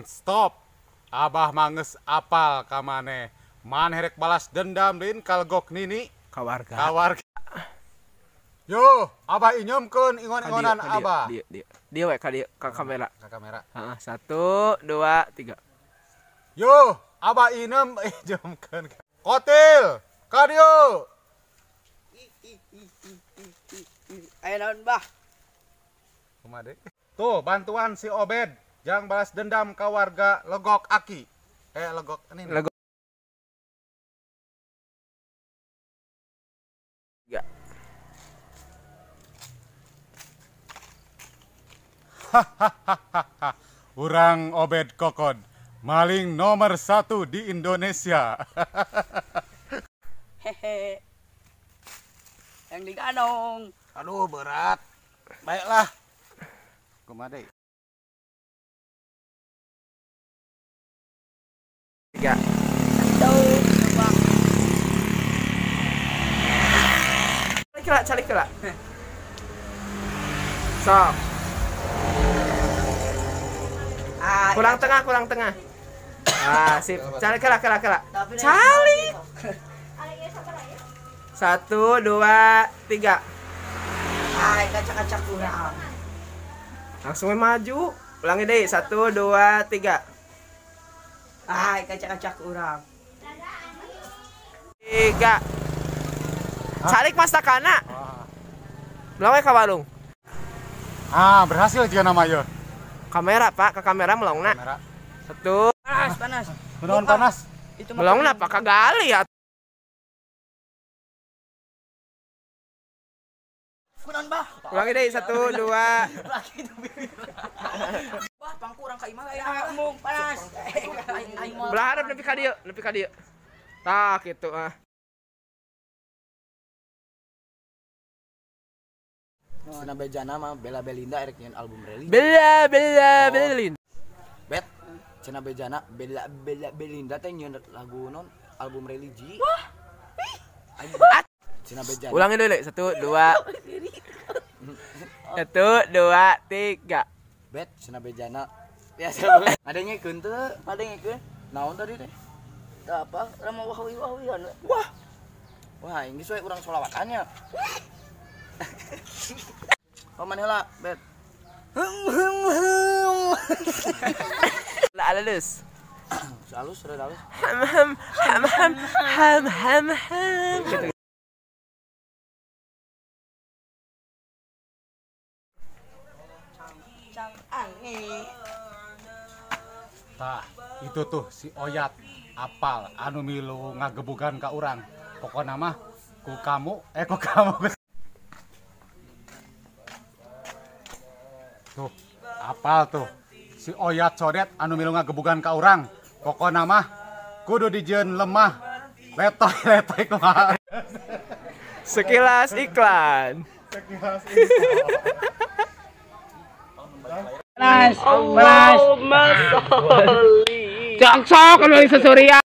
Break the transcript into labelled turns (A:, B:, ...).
A: Stop. Abah manges apal ka maneh. Maneh rek balas dendam din kalgok nini
B: Kawarga.
A: Yo, abah inyomkeun ingon-ingonan abah.
B: Dia we ka dieu ka kamera.
A: Ka kamera.
B: Heeh, 1 2 3.
A: Yo, abah inem inyomkeun. Kotil, ka dieu.
C: Ayo naon bah?
A: Kumaha deui? Tuh, bantuan si Obed. Jang balas dendam ka warga Legok Aki. Legok ini.
B: Legok.
A: Urang Obed Kokod, maling nomor 1 di Indonesia.
C: Hehe. Yang diganong.
A: Aduh berat. Baiklah. Kumaha deui?
B: 3. Calik kela. Sok. Kurang tengah. Ah, sip. Calik kela. Calik. 1 2 3.
C: Ay, kacak-kacak kurang.
B: Langsung maju. Ulangi deh. 1 2 3.
C: Ay, kacak-kacak kurang.
B: 3. Calik mas takana. Melong ka warung.
A: Berhasil jika nama yo.
B: Kamera pak, ke kamera melongna.
A: Kamera.
B: 1.
C: Panas.
A: Kunaon panas?
C: Itu
B: Melongna pak kagali ya.
C: kunaon bah?
B: Ulangi deh 1 2.
C: Bah, pangkurang ka imah aya mung panas. Aing mah.
B: Belah hareup nepi ka dieu. Tah kitu ah.
D: Cina bejana mah Bella Belinda erek nyeun album religi.
B: Bella Belin.
D: Bet Cina bejana Bella Belinda teh nyeun lagu non album religi. Cina bejana.
B: Ulangi dulu 1 2. 1 2 3.
D: Bet Cina bejana. Ya sabeuh. Ada ngekeun teu? Ada ngekeun? Naon tadi teh?
C: Teu apa? Rama wahwi-wahwian.
D: Wah, ini sesuai urang sholawatannya. Paman heula, Bet.
B: Lah alus.
D: Halus, rada halus.
B: Ham. Gitu.
C: Cang angin.
A: Tah, itu tuh si Oyat apal anu milu ngagebugan ka urang. Pokona mah ku kamu. Tuh, apal tuh. Si Oyat codet anu milu ngagebugan ka urang. Pokona mah kudu dijieun lemah. Letoy kumaha.
B: Sekilas iklan.
C: Panas.
B: Allahumma sholli. Cok kalau susurian.